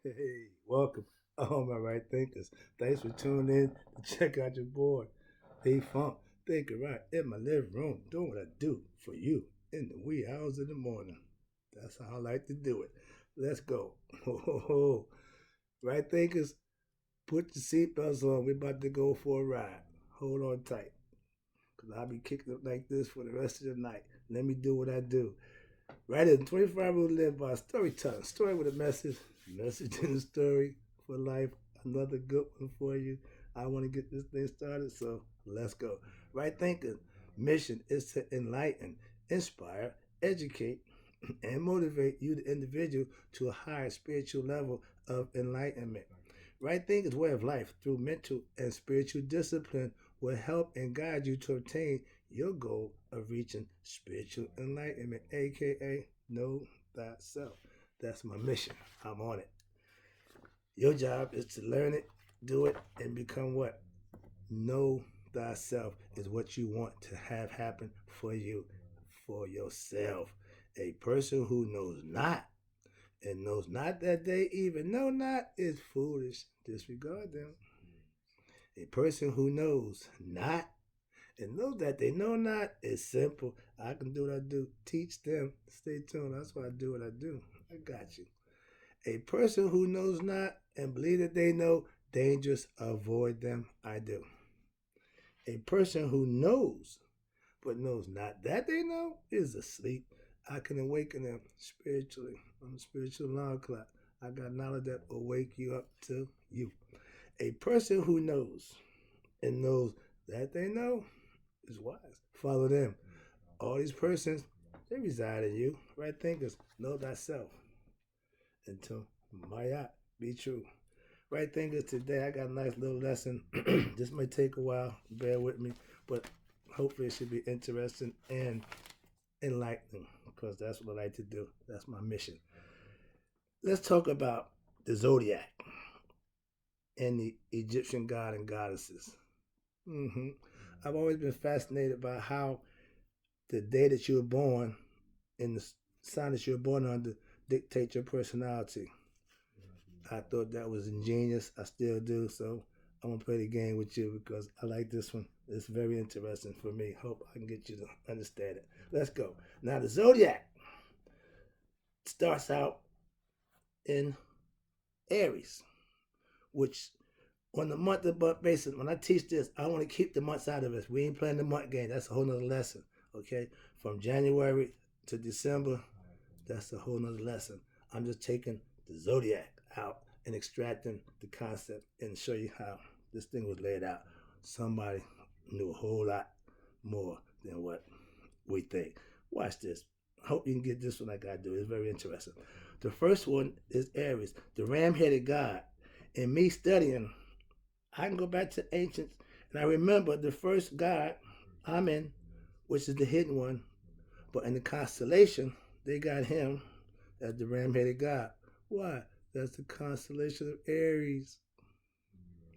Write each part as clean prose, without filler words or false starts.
Hey, welcome, all my right thinkers. Thanks for tuning in to check out your boy, P Funk. Thinking right in my living room, doing what I do for you in the wee hours of the morning. That's how I like to do it. Let's go. Ho, ho, ho. Right thinkers, put your seatbelts on. We're about to go for a ride. Hold on tight, because I'll be kicking it like this for the rest of the night. Let me do what I do. Right in 25 Rules Live by Storytelling. Story with a message. Message in the story for life. Another good one for you. I want to get this thing started, so let's go. Right thinking. Mission is to enlighten, inspire, educate, and motivate you, the individual, to a higher spiritual level of enlightenment. Right thinking's way of life through mental and spiritual discipline will help and guide you to obtain your goal of reaching spiritual enlightenment, aka know thyself. That's my mission. I'm on it. Your job is to learn it, do it, and become what? Know thyself is what you want to have happen for you, for yourself. A person who knows not and knows not that they even know not is foolish. Disregard them. A person who knows not and know that they know not is simple. I can do what I do. Teach them. Stay tuned. That's why I do what I do. I got you. A person who knows not and believe that they know dangerous, avoid them. I do. A person who knows but knows not that they know is asleep. I can awaken them spiritually. I'm a spiritual alarm clock. I got knowledge that will wake you up to you. A person who knows and knows that they know is wise. Follow them. All these persons, they reside in you. Right thinkers, know thyself. Until Maya be true. Right thinkers, today I got a nice little lesson. This may take a while. Bear with me. But hopefully it should be interesting and enlightening, because that's what I like to do. That's my mission. Let's talk about the Zodiac and the Egyptian god and goddesses. hmm I've always been fascinated by how the day that you were born and the sign that you were born under dictate your personality. I thought that was ingenious. I still do. So I'm gonna play the game with you because I like this one. It's very interesting for me. Hope I can get you to understand it. Let's go. Now the Zodiac starts out in Aries, which on the month of month basis, when I teach this, I want to keep the months out of this. We ain't playing the month game. That's a whole nother lesson. Okay? From January to December, that's a whole nother lesson. I'm just taking the Zodiac out and extracting the concept and show you how this thing was laid out. Somebody knew a whole lot more than what we think. Watch this. I hope you can get this one like I do. It's very interesting. The first one is Aries, the ram-headed god. And me studying, I can go back to ancients, and I remember the first god, Amen, which is the hidden one. But in the constellation, they got him as the ram-headed god. Why? That's the constellation of Aries.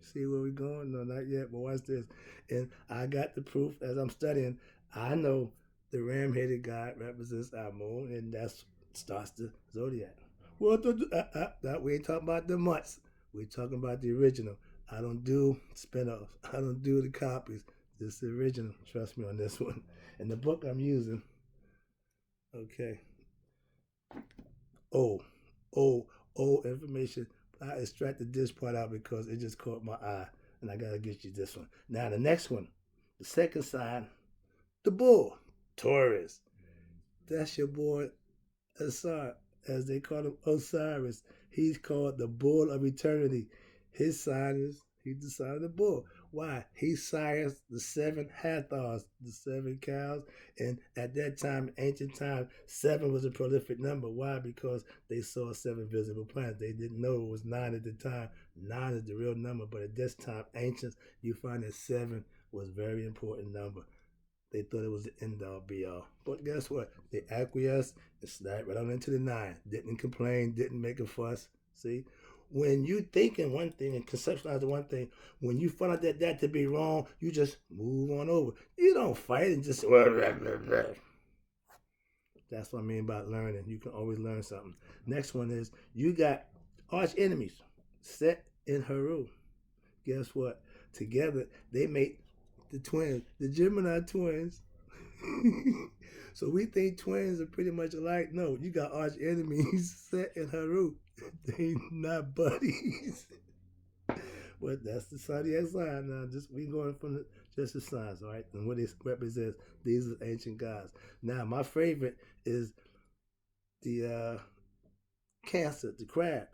See where we going? No, not yet, but watch this. And I got the proof as I'm studying. I know the ram-headed god represents our moon, and that's starts the zodiac. Well, we ain't talking about the months. We talking about the original. I don't do spin-offs. I don't do the copies. This is the original. Trust me on this one. And the book I'm using, okay. Oh, information. I extracted this part out because it just caught my eye, and I gotta get you this one. Now the next one, the second sign, the bull, Taurus. That's your boy Asar, as they call him Osiris. He's called the bull of eternity. His sign is he's the sign of the bull. Why? He sires the seven Hathors, the seven cows. And at that time, ancient time, seven was a prolific number. Why? Because they saw seven visible planets. They didn't know it was nine at the time. Nine is the real number, but at this time, ancients, you find that seven was a very important number. They thought it was the end all be all. But guess what? They acquiesced and slid right on into the nine. Didn't complain, didn't make a fuss. See? When you thinking one thing and conceptualizing one thing, when you find out that to be wrong, you just move on over. You don't fight and just That's what I mean about learning. You can always learn something. Next one is you got Arch enemies, Set and Haru. Guess what? Together, they make the twins, the Gemini twins. So we think twins are pretty much alike. No, you got arch enemies, Set and Haru. They not buddies. But that's the Zodiac sign now. Just we going from just the signs, all right? And what it represents. These are ancient gods. Now, my favorite is the Cancer, the crab.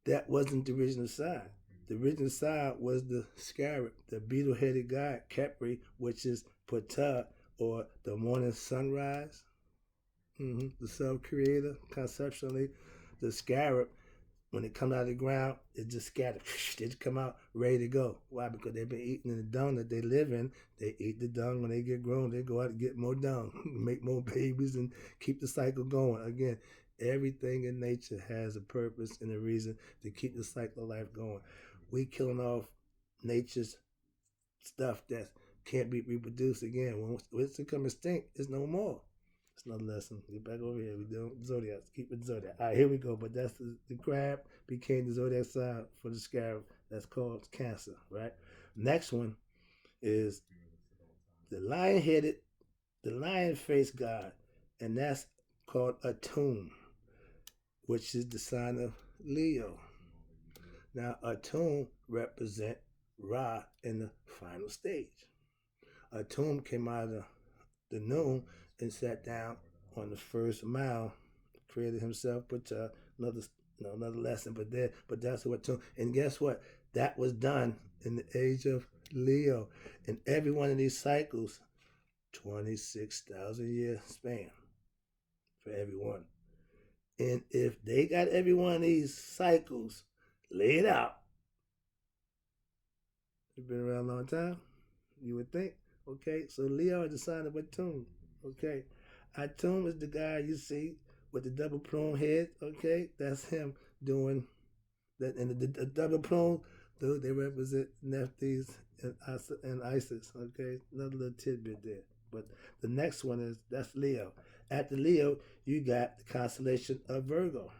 That wasn't the original sign. The original sign was the scarab, the beetle-headed god Capri, which is Ptah, or the morning sunrise. The self-creator, conceptually. The scarab, when it comes out of the ground, it just scatters. They just come out ready to go. Why? Because they've been eating the dung that they live in. They eat the dung. When they get grown, they go out and get more dung, make more babies, and keep the cycle going. Again, everything in nature has a purpose and a reason to keep the cycle of life going. We killing off nature's stuff that can't be reproduced again. When it's become extinct, it's no more. It's another lesson. Get back over here. We do Zodiac. Keep it Zodiac. All right, here we go. But that's the crab became the Zodiac sign for the scarab. That's called Cancer, right? Next one is the lion-headed, the lion-faced god, and that's called Atum, which is the sign of Leo. Now, Atum represent Ra in the final stage. Atum came out of the noon and sat down on the first mile, created himself, but another lesson, but that's what Atum. And guess what? That was done in the age of Leo. And every one of these cycles, 26,000 year span for everyone. And if they got every one of these cycles laid out, it's been around a long time, you would think. Okay, so Leo is the sign of Atum. Okay, Atum is the guy you see with the double plume head. Okay, that's him doing that. And the double plume, dude, they represent Nephthys and Isis. Okay, another little tidbit there. But the next one that's Leo. After Leo, you got the constellation of Virgo.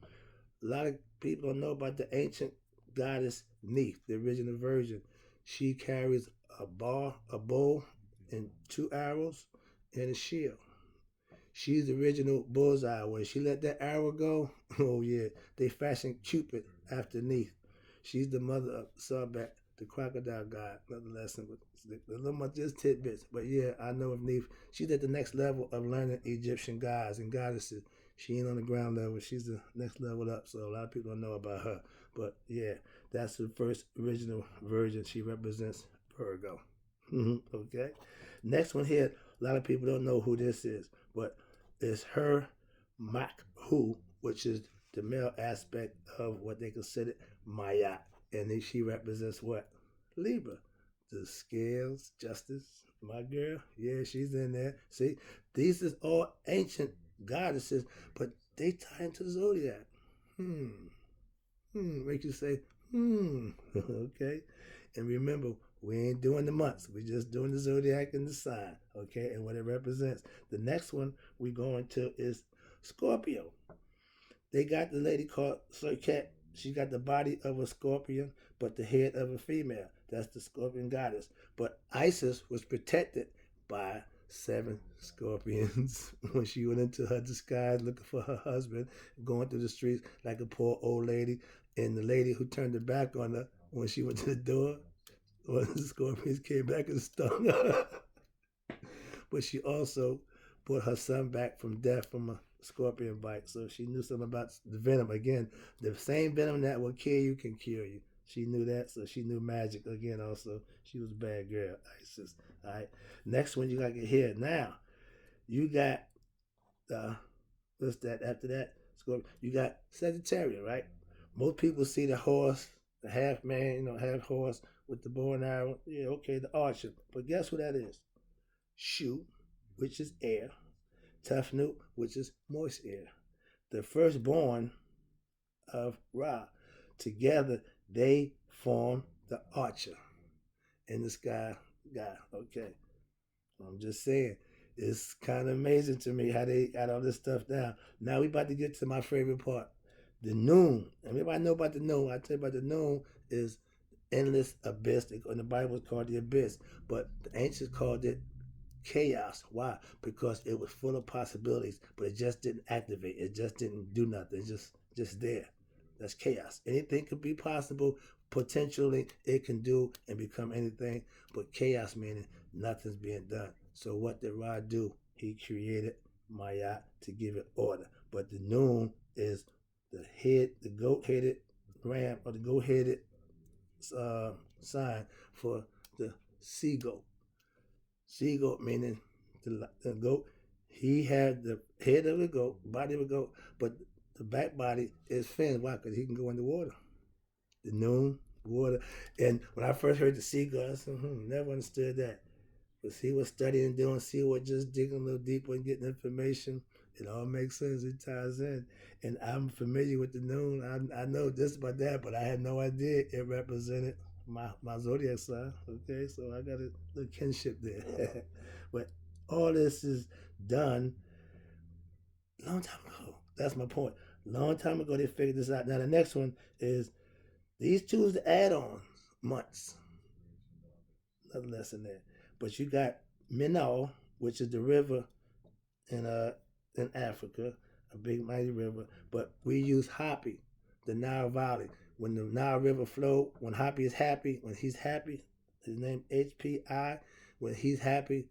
A lot of people don't know about the ancient goddess Neith, the original virgin. She carries a bow, and 2 arrows, and a shield. She's the original bullseye. When she let that arrow go, oh yeah, they fashioned Cupid after Neith. She's the mother of Sobek, the crocodile god. Another lesson, but a little more just tidbits. But yeah, I know of Neith. She's at the next level of learning Egyptian gods and goddesses. She ain't on the ground level. She's the next level up. So a lot of people don't know about her. But yeah, that's the first original virgin. She represents Virgo. Okay. Next one here, a lot of people don't know who this is, but it's her Makhu, which is the male aspect of what they consider Maya. And she represents what? Libra. The scales, justice, my girl. Yeah, she's in there. See, these is all ancient goddesses, but they tie into the Zodiac. Make you say, okay. And remember, we ain't doing the months. We're just doing the Zodiac and the sign, okay, and what it represents. The next one we going to is Scorpio. They got the lady called Serket. She got the body of a scorpion, but the head of a female. That's the scorpion goddess. But Isis was protected by 7 scorpions when she went into her disguise looking for her husband, going through the streets like a poor old lady. And the lady who turned her back on her when she went to the door, one of the scorpions came back and stung her. But she also brought her son back from death from a scorpion bite. So she knew something about the venom. Again, the same venom that will kill you can cure you. She knew that, so she knew magic. Again, also, she was a bad girl, Isis. All right. Next one you got to get here. Now, you got, what's that? After that, Scorpio, you got Sagittarius, right? Most people see the horse, the half man, half horse with the bow and arrow. Yeah, okay, the archer. But guess what that is? Shu, which is air. Tefnut, which is moist air. The firstborn of Ra. Together, they form the archer in the sky guy. Okay. I'm just saying, it's kind of amazing to me how they got all this stuff down. Now we about to get to my favorite part. The noon. Everybody know about the noon. I tell you about the noon is endless abyss. In the Bible, it's called the abyss, but the ancients called it chaos. Why? Because it was full of possibilities, but it just didn't activate. It just didn't do nothing. It's just there. That's chaos. Anything could be possible. Potentially, it can do and become anything, but chaos meaning nothing's being done. So what did Ra do? He created Maya to give it order. But the noon is the goat-headed ram or the goat-headed sign for the sea goat. Sea goat meaning the goat. He had the head of a goat, body of a goat, but the back body is fins. Why? Because he can go in the water. The noon, water. And when I first heard the sea goat, I said, never understood that. But he was studying, doing SeaWorld, just digging a little deeper and getting information. It all makes sense. It ties in. And I'm familiar with the noon. I know just about that, but I had no idea it represented my zodiac sign. Okay, so I got a little kinship there. But all this is done long time ago. That's my point. Long time ago they figured this out. Now the next one is these two is the add-on months. Another lesson there. But you got Minal, which is the river in Africa, a big mighty river. But we use Hapi, the Nile Valley. When the Nile River flow, when Hapi is happy, when he's happy, his name HPI. When he's happy,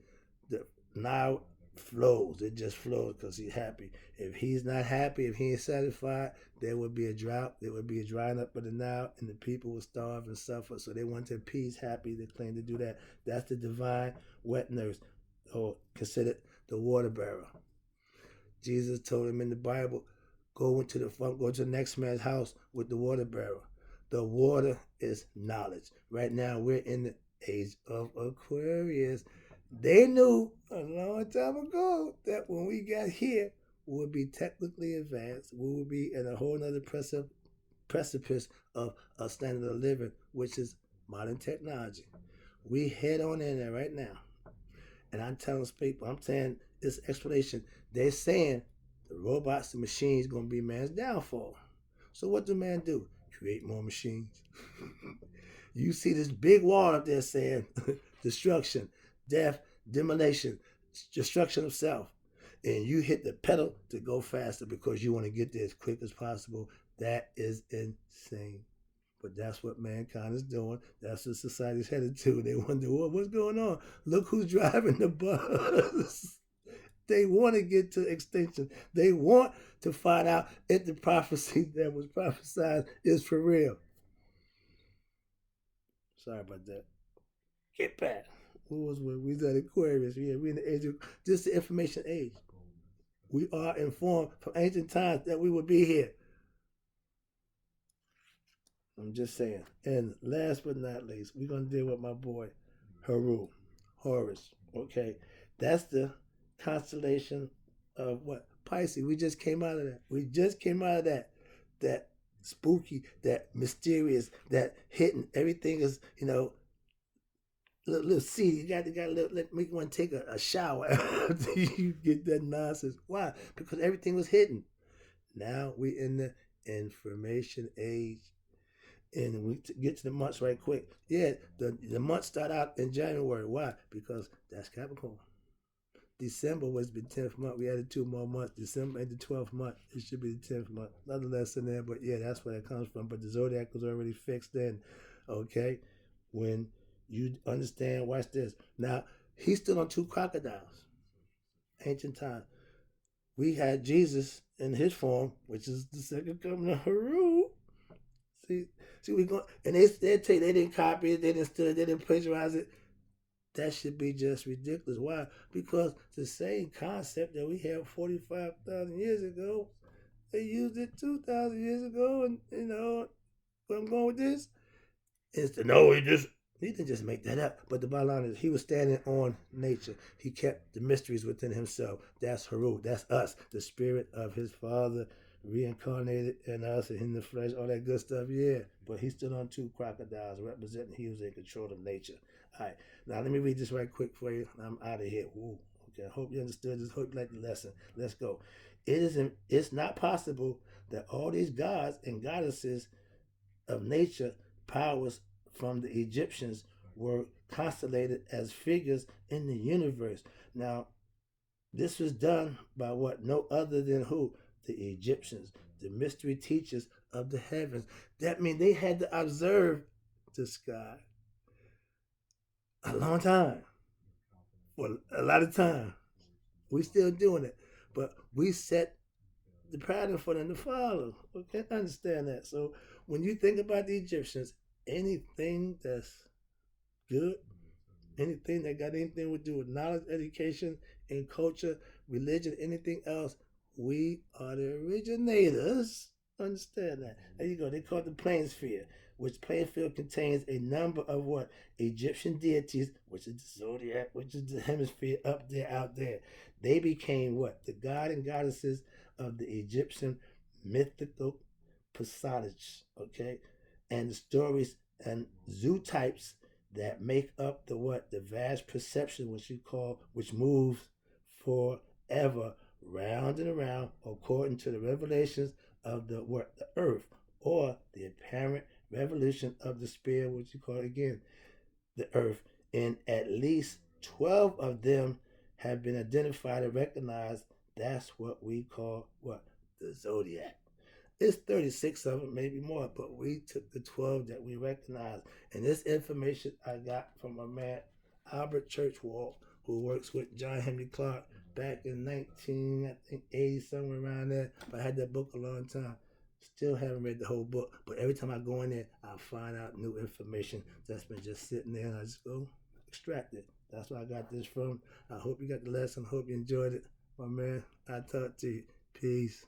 the Nile flows. It just flows because he's happy. If he's not happy, if he ain't satisfied, there would be a drought. There would be a drying up of the Nile, and the people would starve and suffer. So they want to appease Happy. They claim to do that. That's the divine wet nurse, or considered the water bearer. Jesus told him in the Bible, go to the next man's house with the water bearer. The water is knowledge. Right now we're in the age of Aquarius. They knew a long time ago that when we got here, we would be technically advanced. We would be in a whole other precipice of a standard of living, which is modern technology. We head on in there right now. And I'm telling people, I'm saying this explanation, they're saying the robots, the machines, going to be man's downfall. So what do man do? Create more machines. You see this big wall up there saying destruction, death, demolition, destruction of self. And you hit the pedal to go faster because you want to get there as quick as possible. That is insane. But that's what mankind is doing. That's what society's headed to. They wonder, what's going on? Look who's driving the bus. They want to get to extinction. They want to find out if the prophecy that was prophesied is for real. Sorry about that. Get back. What was we? We was at Aquarius. Yeah, we in the age of just the information age. We are informed from ancient times that we would be here. I'm just saying. And last but not least, we're gonna deal with my boy Horus. Okay, that's the constellation of what? Pisces. We just came out of that. We just came out of that. That spooky, that mysterious, that hidden. Everything is, little seed. You got to let me want to take a shower after you get that nonsense. Why? Because everything was hidden. Now we in the information age. And we get to the months right quick. Yeah, the months start out in January. Why? Because that's Capricorn. December was the 10th month. We added 2 more months. December ain't the 12th month. It should be the 10th month. Another lesson there, but yeah, that's where it comes from. But the Zodiac was already fixed then. Okay? When you understand, watch this. Now, he's still on 2 crocodiles. Ancient time. We had Jesus in his form, which is the second coming of Haru. See, we going, and they tell you they didn't copy it, they didn't steal it, they didn't plagiarize it. That should be just ridiculous. Why? Because the same concept that we had 45,000 years ago, they used it 2,000 years ago, and where I'm going with this is to know he didn't just make that up. But the bottom line is he was standing on nature. He kept the mysteries within himself. That's Haru. That's us, the spirit of his father reincarnated in us and in the flesh, all that good stuff, yeah. But he stood on 2 crocodiles representing he was in control of nature. All right, now let me read this right quick for you. I'm out of here. Ooh, okay, I hope you understood this. Hope you like the lesson. Let's go. It's not possible that all these gods and goddesses of nature powers from the Egyptians were constellated as figures in the universe. Now, this was done by what? No other than who? The Egyptians, the mystery teachers of the heavens. That means they had to observe the sky a long time, for a lot of time. We still doing it, but we set the pattern for them to follow. Okay, understand that. So when you think about the Egyptians, anything that's good, anything that got anything to do with knowledge, education, and culture, religion, anything else, we are the originators. Understand that. There you go. They call it the plane sphere, which plane field contains a number of what? Egyptian deities, which is the zodiac, which is the hemisphere up there, out there. They became what? The god and goddesses of the Egyptian mythical personage, okay? And the stories and zoo types that make up the what? The vast perception, which you call, which moves forever, round and around, according to the revelations of the what? The earth, or the apparent revolution of the sphere, which you call again the earth. And at least 12 of them have been identified and recognized. That's what we call what? The zodiac. It's 36 of them, maybe more, but we took the 12 that we recognized. And this information I got from a man, Albert Churchwell, who works with John Henry Clark back in 1980, somewhere around there. But I had that book a long time. Still haven't read the whole book, but every time I go in there, I find out new information that's been just sitting there, and I just go extract it. That's where I got this from. I hope you got the lesson. I hope you enjoyed it. My man, I talk to you. Peace.